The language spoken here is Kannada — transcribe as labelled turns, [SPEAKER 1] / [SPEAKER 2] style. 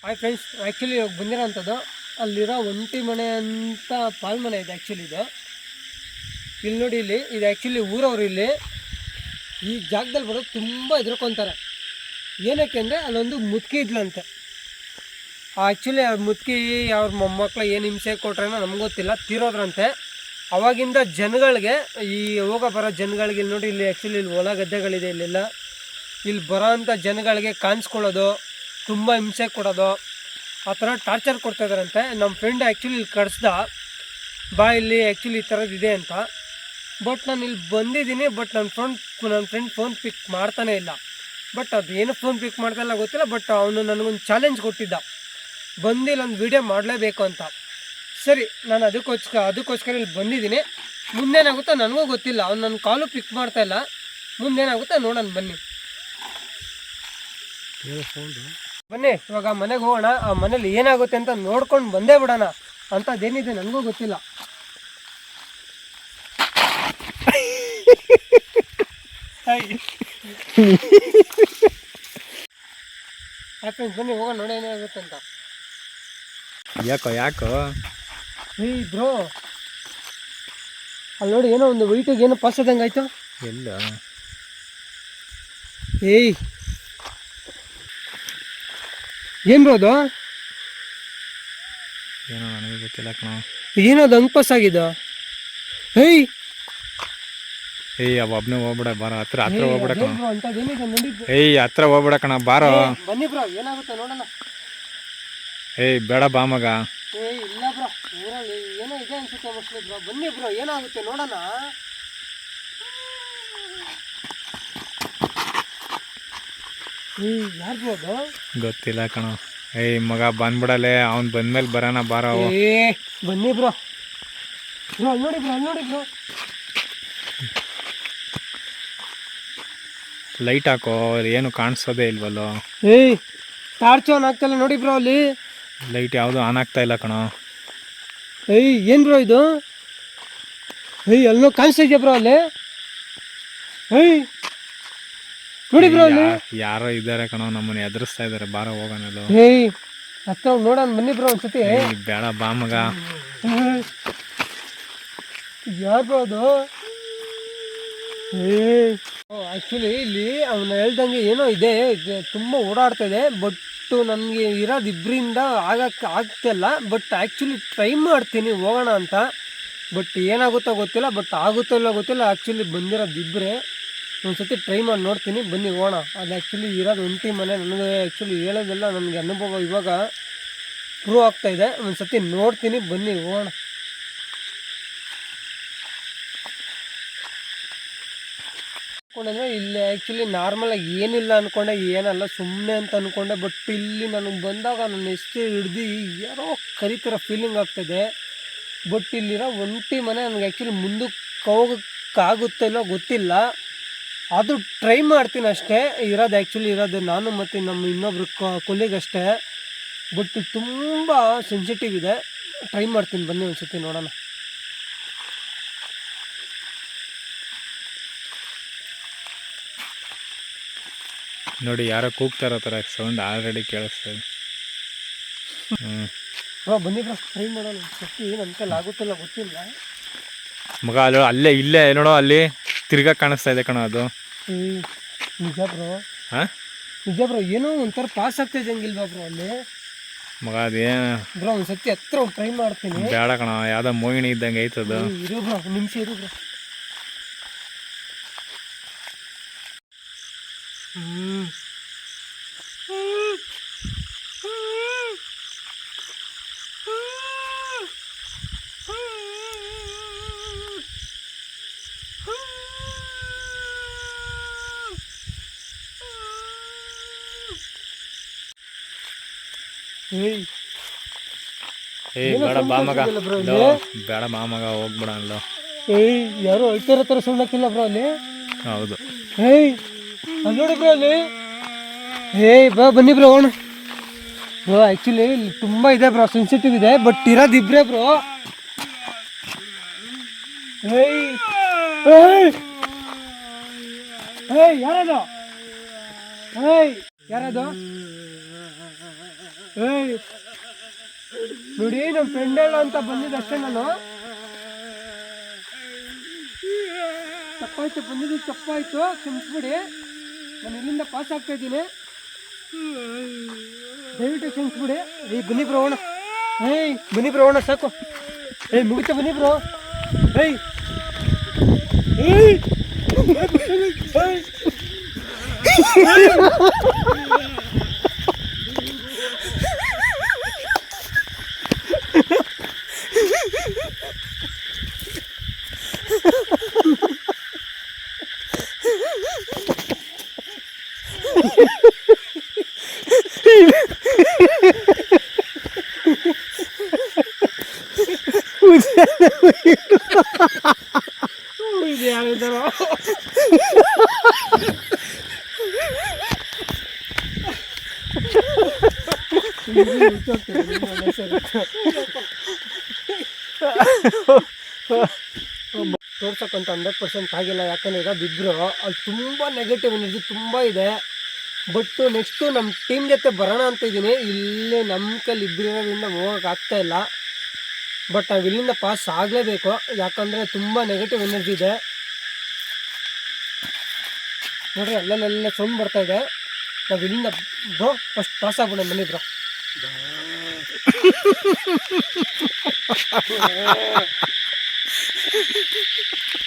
[SPEAKER 1] ಹಾಯ್ ಫ್ರೆಂಡ್ಸ್, ಆ್ಯಕ್ಚುಲಿ ಇವಾಗ ಬಂದಿರೋಂಥದ್ದು ಅಲ್ಲಿರೋ ಒಂಟಿ ಮನೆ ಅಂತ ಪಾಲ್ ಮನೆ ಇದೆ. ಆ್ಯಕ್ಚುಲಿ ಇಲ್ಲಿ ನೋಡಿ, ಇದು ಆ್ಯಕ್ಚುಲಿ ಊರವ್ರು ಇಲ್ಲಿ ಈ ಜಾಗದಲ್ಲಿ ಬರೋದು ತುಂಬ ಹೆದರ್ಕೊತಾರೆ. ಏನಕ್ಕೆ ಅಂದರೆ ಅಲ್ಲೊಂದು ಮುದುಕಿ ಇದ್ಲಂತೆ. ಆ್ಯಕ್ಚುಲಿ ಅವ್ರ ಮುದುಕಿ ಅವ್ರ ಮೊಮ್ಮಕ್ಳು ಏನು ಹಿಂಸೆ ಕೊಟ್ರೇನೋ ನಮ್ಗೆ ಗೊತ್ತಿಲ್ಲ, ತೀರೋದ್ರಂತೆ. ಅವಾಗಿಂದ ಜನಗಳಿಗೆ, ಈ ಹೋಗೋ ಬರೋ ಜನಗಳಿಗೆ ಇಲ್ಲಿ ನೋಡಿ, ಇಲ್ಲಿ ಆ್ಯಕ್ಚುಲಿ ಇಲ್ಲಿ ಹೊಲ ಗದ್ದೆಗಳಿದೆ, ಇಲ್ಲಿ ಬರೋ ಅಂಥ ಜನಗಳಿಗೆ ಕಾಣಿಸ್ಕೊಳ್ಳೋದು, ತುಂಬ ಹಿಂಸೆ ಕೊಡೋದು, ಆ ಥರ ಟಾರ್ಚರ್ ಕೊಡ್ತಾಯಿದ್ದಾರಂತೆ. ನಮ್ಮ ಫ್ರೆಂಡ್ ಆ್ಯಕ್ಚುಲಿ ಇಲ್ಲಿ ಕಳಿಸ್ದ, ಬಾ ಇಲ್ಲಿ ಆ್ಯಕ್ಚುಲಿ ಈ ಥರದ್ದು ಇದೆ ಅಂತ. ಬಟ್ ನಾನು ಇಲ್ಲಿ ಬಂದಿದ್ದೀನಿ, ಬಟ್ ನನ್ನ ಫ್ರೆಂಡ್ ಫೋನ್ ಪಿಕ್ ಮಾಡ್ತಾನೇ ಇಲ್ಲ. ಬಟ್ ಅದೇನು ಫೋನ್ ಪಿಕ್ ಮಾಡ್ತಾಯಿಲ್ಲ ಗೊತ್ತಿಲ್ಲ. ಬಟ್ ಅವನು ನನಗೊಂದು ಚಾಲೆಂಜ್ ಕೊಟ್ಟಿದ್ದ, ಬಂದು ಒಂದು ವೀಡಿಯೋ ಮಾಡಲೇಬೇಕು ಅಂತ. ಸರಿ, ನಾನು ಅದಕ್ಕೋಸ್ಕರ ಇಲ್ಲಿ ಬಂದಿದ್ದೀನಿ. ಮುಂದೇನಾಗುತ್ತೋ ನನಗೂ ಗೊತ್ತಿಲ್ಲ. ಅವ್ನು ನನ್ನ ಕಾಲು ಪಿಕ್ ಮಾಡ್ತಾಯಿಲ್ಲ, ಮುಂದೇನಾಗುತ್ತೋ ನೋಡೋಣ. ಬನ್ನಿ ಇವಾಗ ಮನೆಗೆ ಹೋಗೋಣ. ಆ ಮನೇಲಿ ಏನಾಗುತ್ತೆ ಅಂತ ನೋಡ್ಕೊಂಡು ಬಂದೇ ಬಿಡೋಣ. ಅಂಥದ್ದೇನಿದೆ ನನಗೂ ಗೊತ್ತಿಲ್ಲ. ಫ್ರೆಂಡ್ಸ್ ಬನ್ನಿ ಹೋಗೋಣ, ನೋಡಿ ಏನಾಗುತ್ತೆ ಅಂತ.
[SPEAKER 2] ಯಾಕೋ
[SPEAKER 1] ಏಯ್ ಬ್ರೋ, ಅಲ್ಲಿ ನೋಡಿ, ಏನೋ ಒಂದು ವೈಟಿಗೆ ಏನೋ ಪಾಸ್ ಆದಂಗೆ ಆಯ್ತು.
[SPEAKER 2] ಎಲ್ಲ
[SPEAKER 1] ಏಯ್ ಏನು ಬ್ರೋ ಅದು?
[SPEAKER 2] ಏನೋ ನನಗೆ ಗೊತ್ತಿಲ್ಲ ಕಣ.
[SPEAKER 1] ಏನದು ಹಂಗೆ ಪಾಸ್ ಆಗಿದ್ದು? ಏಯ್
[SPEAKER 2] ಒಬ್ಬನೇ ಹೋಗ್ಬಿಡ, ಬಾರ ಹತ್ರ ಹೋಗ್ಬಿಡ ಕಣ.
[SPEAKER 1] ಅಂತದೇನಿದೆ ನೋಡಿ.
[SPEAKER 2] ಹತ್ರ ಹೋಗ್ಬಿಡ ಕಣ, ಬಾರೋ.
[SPEAKER 1] ಬನ್ನಿ ಬ್ರೋ, ಏನಾಗುತ್ತೆ ನೋಡೋಣ.
[SPEAKER 2] ಬೇಡ ಬಾ ಮಗ.
[SPEAKER 1] ಇಲ್ಲ ಬ್ರೋ, ಊರಲ್ಲಿ ಏನೋ ಇದೆ ಅನ್ಸುತ್ತೆ ಮೋಸ್ಟ್ಲಿ ಬ್ರೋ. ಬನ್ನಿ ಬ್ರೋ, ಏನಾಗುತ್ತೆ ನೋಡೋಣ. ಯಾರು ಬ್ರೋ ಅದು?
[SPEAKER 2] ಗೊತ್ತಿಲ್ಲ ಕಣ. ಮಗ ಬಂದ್ಬಿಡಲೆ, ಅವ್ನು ಬಂದ್ಮೇಲೆ ಬರೋಣ, ಬಾರೋ.
[SPEAKER 1] ಬನ್ನಿ ಬ್ರೋ. ಅಲ್ಲಿ ನೋಡಿ ಬ್ರೋ.
[SPEAKER 2] ಲೈಟ್ ಹಾಕೋ, ಏನು ಕಾಣಿಸೋದೇ ಇಲ್ವಲ್ಲೋ.
[SPEAKER 1] ಟಾರ್ಚ್ ಆನ್ ಆಗ್ತಾಯಿಲ್ಲ ನೋಡಿ ಬ್ರೋ. ಅಲ್ಲಿ
[SPEAKER 2] ಲೈಟ್ ಯಾವುದು ಆನ್ ಆಗ್ತಾ ಇಲ್ಲ ಕಣ.
[SPEAKER 1] ಏನು ಬ್ರೋ ಇದು? ಅಲ್ಲೋ ಕಾಣಿಸ್ತಾ ಇದೆಯಾ ಬ್ರೋ? ಅಲ್ಲಿ ನೋಡಿ ಬ್ರೋ, ಅಲ್ಲಿ
[SPEAKER 2] ಯಾರೋ ಇದ್ದಾರೆ ಕಣ, ನಮ್ಮನ್ನ ಎದುರಿಸ್ತಾ ಇದಾರೆ, ಬಾರ ಹೋಗೋಣ.
[SPEAKER 1] ಹತ್ರ ನೋಡೋಣ, ಬನ್ನಿ ಬ್ರೋ ಒಂದ್ಸತಿ.
[SPEAKER 2] ಬೇಡ ಬಾ ಮಗ.
[SPEAKER 1] ಯಾರು ಬ್ರೋ ಅದು? ಆ್ಯಕ್ಚುಲಿ ಇಲ್ಲಿ ಅವನು ಹೇಳ್ದಂಗೆ ಏನೋ ಇದೆ, ತುಂಬ ಓಡಾಡ್ತಾ ಇದೆ. ಬಟ್ ನನಗೆ ಇರೋದು ಇಬ್ಬರಿಂದ ಆಗ್ತಿಲ್ಲ. ಬಟ್ ಆ್ಯಕ್ಚುಲಿ ಟ್ರೈ ಮಾಡ್ತೀನಿ ಹೋಗೋಣ ಅಂತ. ಬಟ್ ಏನಾಗುತ್ತೋ ಗೊತ್ತಿಲ್ಲ, ಬಟ್ ಆಗುತ್ತೋ ಇಲ್ಲ ಗೊತ್ತಿಲ್ಲ. ಆ್ಯಕ್ಚುಲಿ ಬಂದಿರೋದು ಇಬ್ಬರೇ. ಒಂದ್ಸತಿ ಟ್ರೈ ಮಾಡಿ ನೋಡ್ತೀನಿ, ಬನ್ನಿ ಹೋಗೋಣ. ಅದು ಆ್ಯಕ್ಚುಲಿ ಇರೋದು ಒಂಟಿ ಮನೆ. ನನಗೆ ಆ್ಯಕ್ಚುಲಿ ಹೇಳೋದೆಲ್ಲ ನನಗೆ ಅನುಭವ ಇವಾಗ ಪ್ರೂವ್ ಆಗ್ತಾಯಿದೆ. ಒಂದ್ಸತಿ ನೋಡ್ತೀನಿ, ಬನ್ನಿ ಹೋಗೋಣ. ಅಂದ್ಕೊಂಡ್ರೆ ಇಲ್ಲಿ ಆ್ಯಕ್ಚುಲಿ ನಾರ್ಮಲಾಗಿ ಏನಿಲ್ಲ ಅಂದ್ಕೊಂಡೆ, ಏನಲ್ಲ ಸುಮ್ಮನೆ ಅಂತ ಅಂದ್ಕೊಂಡೆ. ಬಟ್ ಇಲ್ಲಿ ನನಗೆ ಬಂದಾಗ ನನ್ನ ಎಷ್ಟು ಹಿಡ್ದು ಯಾರೋ ಕರಿತಿರೋ ಫೀಲಿಂಗ್ ಆಗ್ತಾಯಿದೆ. ಬಟ್ ಇಲ್ಲಿರೋ ಒಂಟಿ ಮನೆ ನನಗೆ ಆ್ಯಕ್ಚುಲಿ ಮುಂದಕ್ಕೆ ಹೋಗೋಕ್ಕಾಗುತ್ತೋ ಇಲ್ಲೋ ಗೊತ್ತಿಲ್ಲ. ಅದು ಟ್ರೈ ಮಾಡ್ತೀನಿ ಅಷ್ಟೇ. ಇರೋದು ನಾನು ಮತ್ತು ನಮ್ಮ ಇನ್ನೊಬ್ರು ಕೊಲ್ಲಿಗಷ್ಟೇ. ಬಟ್ ತುಂಬ ಸೆನ್ಸಿಟಿವ್ ಇದೆ. ಟ್ರೈ ಮಾಡ್ತೀನಿ, ಬನ್ನಿ ಒಂದ್ಸತಿ ನೋಡೋಣ.
[SPEAKER 2] ನೋಡಿ, ಯಾರೋ ಕೂಗ್ತಾ ಇರೋ ಥರ ಸೌಂಡ್ ಆಲ್ರೆಡಿ ಕೇಳಿಸ್ತಾ ಇದೆ.
[SPEAKER 1] ಬ್ರೋ ಬನ್ನಿ ಬ್ರೋ, ಟ್ರೈ ಮಾಡೋಣ. ಸತಿ ನನ್ನ ಕೈಲಿ ಆಗುತ್ತಿಲ್ಲ ಗೊತ್ತಿಲ್ಲ.
[SPEAKER 2] ಮಗ ಅಲ್ಲೇ ಇಲ್ಲೇ ನೋಡೋ, ಅಲ್ಲಿ ತಿರ್ಗಾ ಕಾಣಿಸ್ತಾ ಇದೆ ಕಣ ಅದು.
[SPEAKER 1] ನಿಜ ಬ್ರೋ. ನಿಜ ಬ್ರೋ, ಏನೋ ಒಂಥರ ಪಾಸ್ ಆಗ್ತಾ ಇದ್ದಂಗಿಲ್ವಾ ಬ್ರೋ ಅಲ್ಲಿ?
[SPEAKER 2] ಮಗ ಅದೇನು
[SPEAKER 1] ಬ್ರೋ ಒಂದ್ಸತಿ ಹತ್ರ ಟ್ರೈ ಮಾಡ್ತೀನಿ.
[SPEAKER 2] ಬೇಡ ಕಣ, ಯಾವ್ದೋ ಮೋಹಿನಿ ಇದ್ದಂಗೆ ಐತದು.
[SPEAKER 1] ಇರು ಬ್ರೋ, ನಿಮಿಷ ಇರು ಬ್ರೋ.
[SPEAKER 2] ಬೇಡ ಬಾ ಮಗ. ಬೇಡ ಬಾ ಮಗ, ಹೋಗ್ಬಿಡ ಅಲ್ಲ.
[SPEAKER 1] ಯಾರು ಅಳ್ತಾರ ಥರ ಸೌಂಡ್ ಆಗ್ತಿಲ್ಲ ಬ್ರೋ ಅಲ್ಲಿ?
[SPEAKER 2] ಹೌದು.
[SPEAKER 1] ಅಲ್ಲಿ ನೋಡಿ ಬ್ರೋ, ಅಲ್ಲಿ ಬಾ ಬನ್ನಿ ಬ್ರೋ ಹೋಗೋಣ. ಬ್ರೋ ಆ್ಯಕ್ಚುಲಿ ಇಲ್ಲಿ ತುಂಬ ಇದೆ ಬ್ರೋ, ಸೆನ್ಸಿಟಿವ್ ಇದೆ. ಬಟ್ ಇರೋದು ಇಬ್ಬರೇ ಬ್ರೋ. ಯಾರದು? ಯಾರದು? ಏಯ್ ನೋಡಿ ನಮ್ಮ ಫ್ರೆಂಡ್ ಹೇಳ ಅಂತ ಬಂದಿದ್ದಷ್ಟೇ ನಾನು. ತಪ್ಪಾಯ್ತು, ಬಂದಿದ್ದು ತಪ್ಪಾಯ್ತು, ಕ್ಷಮಿಸ್ಬಿಡಿ. ನಾನು ಇಲ್ಲಿಂದ ಪಾಸ್ ಆಗ್ತಾ ಇದ್ದೀನಿ, ದಯವಿಟ್ಟು ಕ್ಷಮಿಸ್ಬಿಡಿ. ಬನ್ನಿ ಬ್ರೋ ಹೋಗೋಣ. ಬನ್ನಿ ಬ್ರೋ ಹೋಗೋಣ, ಸಾಕು. ಮುಗಿತ ಬನ್ನಿ ಬ್ರೋ. ಇದು ಯಾರಿದ್ದಾರ? ತೋರ್ಸಕ್ಕಂತ 100% ಆಗಿಲ್ಲ, ಯಾಕಂದ್ರೆ ಈಗ ಬಿದ್ದರು ಅಲ್ಲಿ ತುಂಬ ನೆಗೆಟಿವ್ ಎನರ್ಜಿ ತುಂಬ ಇದೆ. ಬಟ್ ನೆಕ್ಸ್ಟು ನಮ್ಮ ಟೀಮ್ ಜೊತೆ ಬರೋಣ ಅಂತ ಇದ್ದೀನಿ. ಇಲ್ಲೇ ನಮ್ಮ ಕೈಲಿ ಇಬ್ಬರಿರೋದ್ರಿಂದ ಹೋಗೋಕೆ ಆಗ್ತಾ ಇಲ್ಲ. ಬಟ್ ನಾವು ಇಲ್ಲಿಂದ ಪಾಸ್ ಆಗಲೇಬೇಕು, ಯಾಕಂದರೆ ತುಂಬ ನೆಗೆಟಿವ್ ಎನರ್ಜಿ ಇದೆ. ನೋಡ್ರಿ ಅಲ್ಲೆಲ್ಲ ಸೌಂಡ್ ಬರ್ತಾ ಇದೆ. ನಾವು ಇಲ್ಲಿಂದ ಬ್ರೋ ಫಸ್ಟ್ ಪಾಸ್ ಆಗ್ಬಿಡೋಣ, ಬನ್ನಿ ಬ್ರೋ.